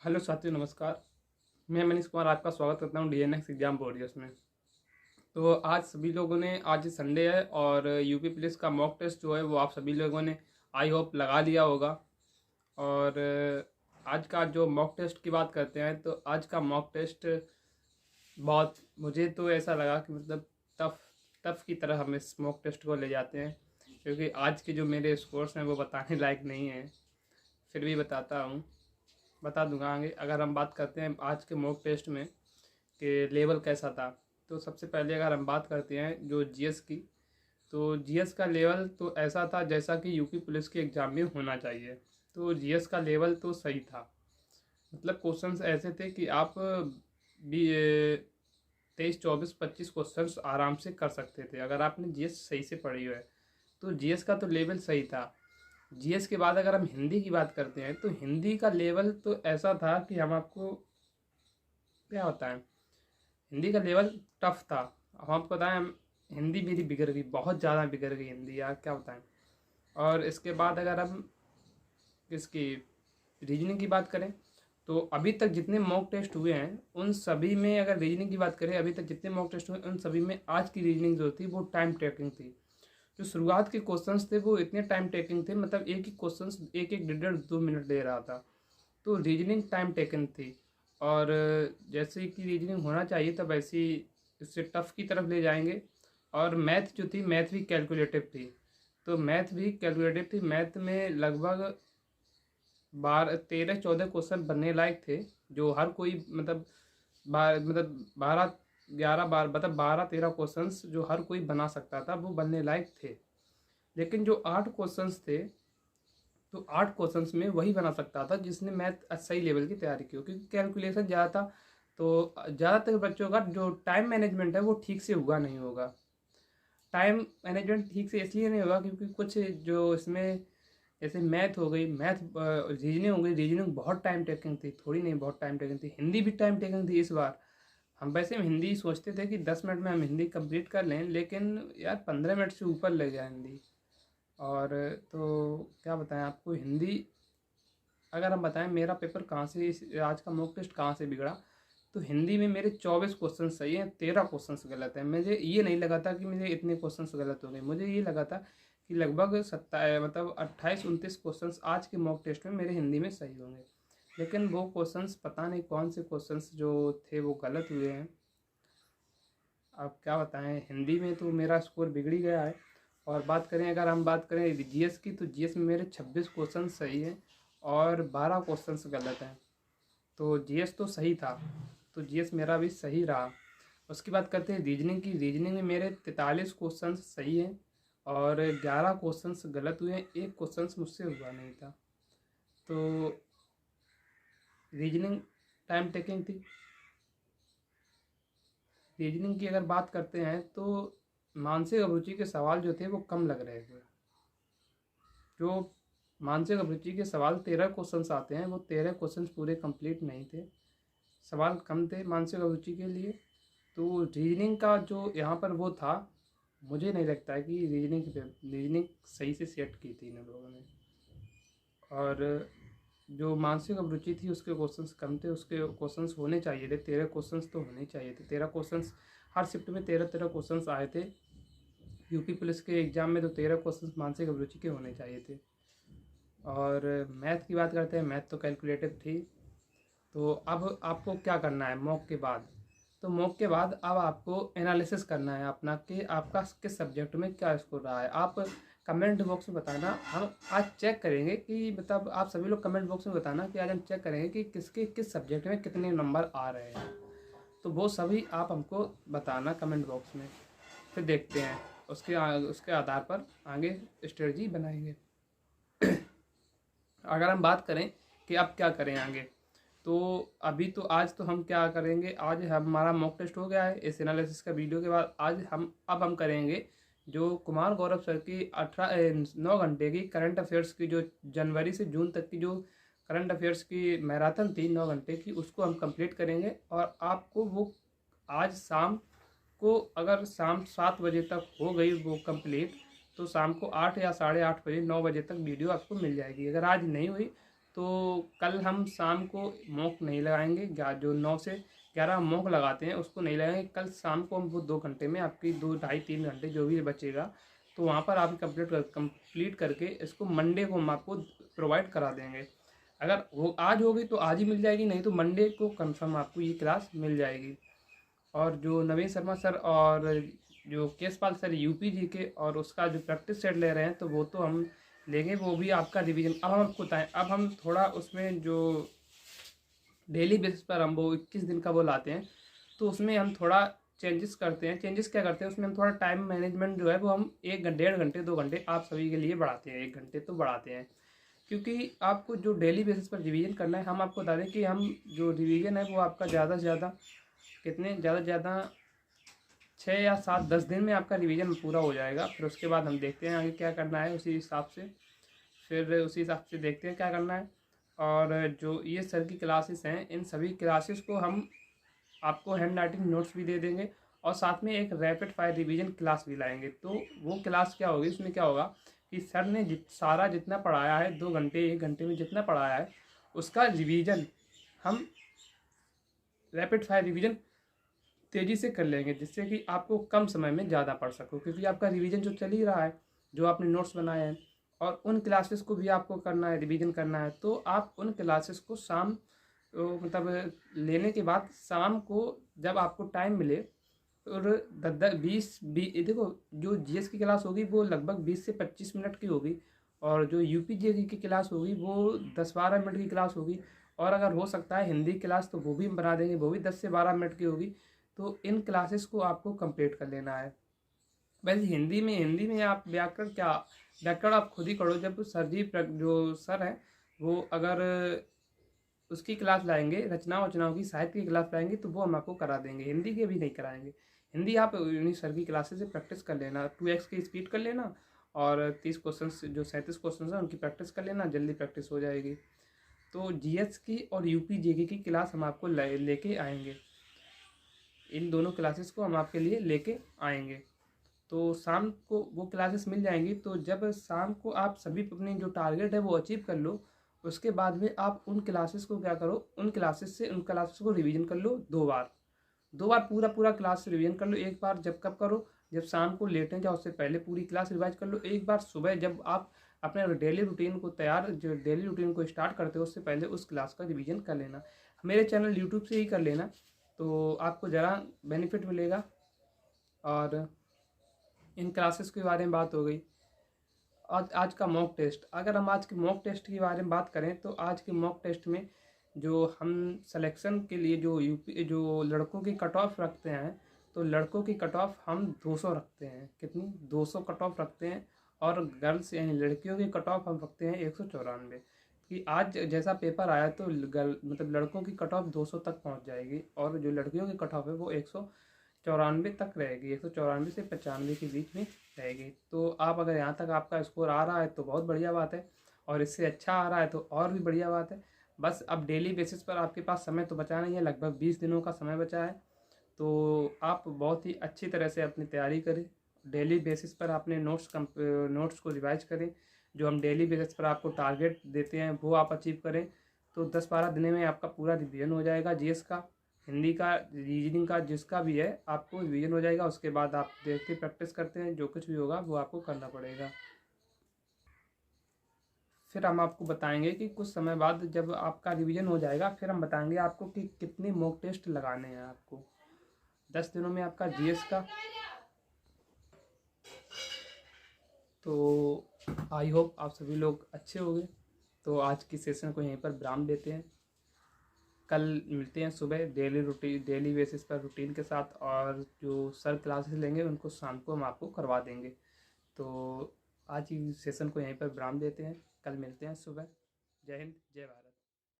Hello साथियों, नमस्कार। मैं मनीष कुमार आपका स्वागत करता हूं डीएनएक्स एग्जाम वॉरियर्स में। तो आज सभी लोगों ने, आज संडे है और यूपी पुलिस का मॉक टेस्ट जो है वो आप सभी लोगों ने आई होप लगा लिया होगा। और आज का जो मॉक टेस्ट की बात करते हैं तो आज का मॉक टेस्ट बहुत, मुझे तो ऐसा लगा कि मतलब टफ टफ की तरह हम इस मॉक टेस्ट को ले जाते हैं, क्योंकि आज के जो मेरे स्कोर्स हैं वो बताने लायक नहीं हैं। फिर भी बता दूंगा आगे। अगर हम बात करते हैं आज के मॉक टेस्ट में कि लेवल कैसा था, तो सबसे पहले अगर हम बात करते हैं जो जीएस की, तो जीएस का लेवल तो ऐसा था जैसा कि यूपी पुलिस के एग्ज़ाम में होना चाहिए। तो जीएस का लेवल तो सही था, मतलब क्वेश्चंस ऐसे थे कि आप भी 23, 24, 25 क्वेश्चंस आराम से कर सकते थे अगर आपने जीएस सही से पढ़ी हो है। तो जीएस का तो लेवल सही था। जीएस के बाद अगर हम हिंदी की बात करते हैं तो हिंदी का लेवल तो ऐसा था कि हम आपको क्या बताएं, हिंदी का लेवल टफ था। हम आपको बताएं, हिंदी मेरी बिगड़ गई, बहुत ज़्यादा बिगड़ गई हिंदी, यार क्या बताएं। और इसके बाद अगर हम इसकी रीजनिंग की बात करें तो अभी तक जितने मॉक टेस्ट हुए हैं उन सभी में, अगर रीजनिंग की बात करें अभी तक जितने मॉक टेस्ट हुए उन सभी में आज की रीजनिंग जो थी वो टाइम टेकिंग थी। जो शुरुआत के क्वेश्चंस थे वो इतने टाइम टेकिंग थे, मतलब एक ही क्वेश्चंस एक एक 1.5-2 मिनट ले रहा था। तो रीजनिंग टाइम टेकन थी। और जैसे कि रीजनिंग होना चाहिए था वैसी इससे टफ की तरफ ले जाएंगे। और मैथ जो थी, मैथ भी कैलकुलेटिव थी। तो मैथ भी कैलकुलेटिव थी। मैथ में लगभग 13-14 क्वेश्चन बनने लायक थे, जो हर कोई मतलब 12-13 क्वेश्चंस जो हर कोई बना सकता था वो बनने लायक थे। लेकिन जो 8 क्वेश्चंस थे, तो 8 क्वेश्चंस में वही बना सकता था जिसने मैथ सही लेवल की तैयारी की हो, क्योंकि कैलकुलेशन ज़्यादा था। तो ज़्यादातर बच्चों का जो टाइम मैनेजमेंट है वो ठीक से हुआ नहीं होगा। टाइम मैनेजमेंट ठीक से इसलिए नहीं होगा क्योंकि कुछ जो इसमें जैसे मैथ हो गई, मैथ रीजनिंग हो गई, रीजनिंग बहुत टाइम टेकिंग थी, थोड़ी नहीं बहुत टाइम टेकिंग थी। हिंदी भी टाइम टेकिंग थी इस बार। हम वैसे में हिंदी सोचते थे कि 10 मिनट में हम हिंदी कंप्लीट कर लें, लेकिन यार 15 मिनट से ऊपर लग गया हिंदी। और तो क्या बताएं आपको, हिंदी अगर हम बताएं मेरा पेपर कहाँ से, आज का मॉक टेस्ट कहाँ से बिगड़ा, तो हिंदी में मेरे 24 क्वेश्चन सही हैं, 13 क्वेश्चन गलत हैं। मुझे ये नहीं लगा था कि मुझे इतने क्वेश्चन गलत हो गए, मुझे ये लगा था कि लगभग 28-29 क्वेश्चन आज के मॉक टेस्ट में मेरे हिंदी में सही होंगे। लेकिन वो क्वेश्चंस पता नहीं कौन से क्वेश्चंस जो थे वो गलत हुए हैं। अब क्या बताएं, हिंदी में तो मेरा स्कोर बिगड़ ही गया है। और अगर हम बात करें जीएस की, तो जीएस में मेरे 26 क्वेश्चन सही हैं और 12 क्वेश्चंस गलत हैं। तो जीएस तो सही था, तो जीएस मेरा भी सही रहा। उसकी बात करते हैं रीजनिंग की। रीजनिंग में मेरे 43 क्वेश्चन सही हैं और 11 क्वेश्चन गलत हुए हैं, एक क्वेश्चन मुझसे हुआ नहीं था। तो रीजनिंग टाइम टेकिंग थी। रीजनिंग की अगर बात करते हैं तो मानसिक अभिरुचि के सवाल जो थे वो कम लग रहे थे। जो मानसिक अभिरुचि के सवाल 13 क्वेश्चंस आते हैं वो 13 क्वेश्चंस पूरे कंप्लीट नहीं थे, सवाल कम थे मानसिक अभिरुचि के लिए। तो रीजनिंग का जो यहाँ पर वो था, मुझे नहीं लगता है कि रीजनिंग सही से सेट की थी इन लोगों ने। और जो मानसिक अभिरुचि थी उसके क्वेश्चंस कम थे, उसके क्वेश्चंस होने चाहिए थे, 13 क्वेश्चंस तो होने चाहिए थे। 13 क्वेश्चंस हर शिफ्ट में 13-13 क्वेश्चंस आए थे। यूपी पुलिस के एग्ज़ाम में तो 13 क्वेश्चंस मानसिक अभिरुचि के होने चाहिए थे। और मैथ की बात करते हैं, मैथ तो कैलकुलेटिव थी। तो अब आपको क्या करना है मॉक के बाद, तो मॉक के बाद अब आपको एनालिसिस करना है अपना कि आपका किस सब्जेक्ट में क्या स्कोर रहा है। आप कमेंट बॉक्स में बताना, हम आज चेक करेंगे कि मतलब आप सभी लोग कमेंट बॉक्स में बताना कि आज हम चेक करेंगे कि किसके किस सब्जेक्ट में कितने नंबर आ रहे हैं। तो वो सभी आप हमको बताना कमेंट बॉक्स में, फिर देखते हैं उसके आधार पर आगे स्ट्रेटजी बनाएंगे। अगर हम बात करें कि अब क्या करें आगे, तो अभी तो आज तो हम क्या करेंगे, आज हमारा मॉक टेस्ट हो गया है। इस एनालिसिस का वीडियो के बाद आज हम करेंगे जो कुमार गौरव सर की 9 घंटे की करंट अफेयर्स की, जो जनवरी से जून तक की जो करंट अफेयर्स की मैराथन थी 9 घंटे की, उसको हम कंप्लीट करेंगे। और आपको वो आज शाम को, अगर शाम 7 बजे तक हो गई वो कंप्लीट, तो शाम को 8 या 8:30 बजे 9 बजे तक वीडियो आपको मिल जाएगी। अगर आज नहीं हुई तो कल हम शाम को मॉक नहीं लगाएंगे, जो 9 से 11 मॉक लगाते हैं उसको नहीं लगाएंगे। कल शाम को हम वो 2 घंटे में आपकी 2 ढाई 3 घंटे जो भी बचेगा तो वहाँ पर आप कंप्लीट करके इसको मंडे को हम आपको प्रोवाइड करा देंगे। अगर वो आज होगी तो आज ही मिल जाएगी, नहीं तो मंडे को कंफर्म आपको ये क्लास मिल जाएगी। और जो नवीन शर्मा सर और जो केशपाल सर यूपी जी के और उसका जो प्रैक्टिस सेट ले रहे हैं तो वो तो हम लेंगे, वो भी आपका रिवीजन। अब हम आपको बताएं, अब हम थोड़ा उसमें जो डेली बेसिस पर हम वो 21 दिन का वो लाते हैं तो उसमें हम थोड़ा चेंजेस करते हैं। चेंजेस क्या करते हैं उसमें, हम थोड़ा टाइम मैनेजमेंट जो है वो हम 1 1.5 घंटे 2 घंटे आप सभी के लिए बढ़ाते हैं, 1 घंटे तो बढ़ाते हैं। क्योंकि आपको जो डेली बेसिस पर रिवीजन करना है, हम आपको बता दें कि हम जो रिवीजन है वो आपका ज़्यादा से ज़्यादा ज़्यादा से ज़्यादा 6 या 7 10 दिन में आपका रिवीजन पूरा हो जाएगा। फिर उसके बाद हम देखते हैं आगे क्या करना है, उसी हिसाब से देखते हैं क्या करना है। और जो ये सर की क्लासेस हैं, इन सभी क्लासेस को हम आपको हैंड राइटिंग नोट्स भी दे देंगे और साथ में एक रैपिड फायर रिवीजन क्लास भी लाएंगे। तो वो क्लास क्या होगी, उसमें क्या होगा कि सर ने सारा जितना पढ़ाया है 2 घंटे 1 घंटे में जितना पढ़ाया है उसका रिवीजन हम रैपिड फायर रिवीजन तेज़ी से कर लेंगे, जिससे कि आपको कम समय में ज़्यादा पढ़ सको। क्योंकि आपका रिवीजन जो चल ही रहा है, जो आपने नोट्स बनाए हैं और उन क्लासेस को भी आपको करना है, रिवीजन करना है, तो आप उन क्लासेस को शाम मतलब लेने के बाद शाम को जब आपको टाइम मिले और 10 20 देखो जो जीएस की क्लास होगी वो लगभग 20 से 25 मिनट की होगी और जो यूपी जीके की क्लास होगी वो 10 12 मिनट की क्लास होगी। और अगर हो सकता है हिंदी क्लास तो वो भी हम बना देंगे, वो भी 10 से 12 मिनट की होगी। तो इन क्लासेस को आपको कंप्लीट कर लेना है। वैसे हिंदी में आप व्याकरण आप खुद ही करो। जब जो सर हैं वो अगर उसकी क्लास लाएंगे, रचनाओं की साहित्य की क्लास लाएंगे तो वो हम आपको करा देंगे, हिंदी के भी नहीं कराएंगे। हिंदी आप उन्हीं सर की क्लासेस से प्रैक्टिस कर लेना, 2x की स्पीड कर लेना और 30 क्वेश्चन जो 37 क्वेश्चन हैं उनकी प्रैक्टिस कर लेना, जल्दी प्रैक्टिस हो जाएगी। तो जीएस की और यूपी जेके की क्लास हम आपको लेके आएंगे, इन दोनों क्लासेस को हम आपके लिए लेके आएंगे। तो शाम को वो क्लासेस मिल जाएंगी। तो जब शाम को आप सभी अपनी जो टारगेट है वो अचीव कर लो, उसके बाद में आप उन क्लासेस को क्या करो, उन क्लासेस को रिवीजन कर लो 2 बार पूरा क्लास रिवीजन कर लो। एक बार जब कब करो, जब शाम को लेटने जाओ उससे पहले पूरी क्लास रिवाइज कर लो। एक बार सुबह जब आप अपने डेली रूटीन को स्टार्ट करते हो उससे पहले उस क्लास का रिवीजन कर लेना। मेरे चैनल यूट्यूब से ही कर लेना तो आपको ज़रा बेनिफिट मिलेगा। और इन क्लासेस के बारे में बात हो गई। आज का मॉक टेस्ट, अगर हम आज के मॉक टेस्ट के बारे में बात करें तो आज के मॉक टेस्ट में जो हम सिलेक्शन के लिए जो लड़कों की कट ऑफ रखते हैं, तो लड़कों की कट ऑफ हम 200 रखते हैं। कितनी? 200 कट ऑफ रखते हैं। और गर्ल्स यानी लड़कियों की कट ऑफ हम रखते हैं 194। कि आज जैसा पेपर आया तो मतलब लड़कों की कट ऑफ 200 तक पहुंच जाएगी और जो लड़कियों की कट ऑफ है वो 194 तक रहेगी, 194 से 95 के बीच में रहेगी। तो आप अगर यहाँ तक आपका स्कोर आ रहा है तो बहुत बढ़िया बात है, और इससे अच्छा आ रहा है तो और भी बढ़िया बात है। बस अब डेली बेसिस पर आपके पास समय तो बचा नहीं है, लगभग 20 दिनों का समय बचा है। तो आप बहुत ही अच्छी तरह से अपनी तैयारी करें, डेली बेसिस पर अपने नोट्स को रिवाइज करें। जो हम डेली बेसिस पर आपको टारगेट देते हैं वो आप अचीव करें। तो 10 12 दिन में आपका पूरा रिवीजन हो जाएगा, जीएस का, हिंदी का, रीजनिंग का, जिसका भी है आपको रिवीजन हो जाएगा। उसके बाद आप देख के प्रैक्टिस करते हैं, जो कुछ भी होगा वो आपको करना पड़ेगा। फिर हम आपको बताएंगे कि कुछ समय बाद जब आपका रिवीजन हो जाएगा फिर हम बताएंगे आपको कि कितने मॉक टेस्ट लगाने हैं आपको 10 दिनों में आपका जीएस का। तो आई होप आप सभी लोग अच्छे होंगे। तो आज की सेशन को यहीं पर विराम देते हैं। कल मिलते हैं सुबह डेली बेसिस पर रूटीन के साथ, और जो सर क्लासेस लेंगे उनको शाम को हम आपको करवा देंगे। तो आज की सेशन को यहीं पर विराम देते हैं, कल मिलते हैं सुबह। जय हिंद, जय भारत।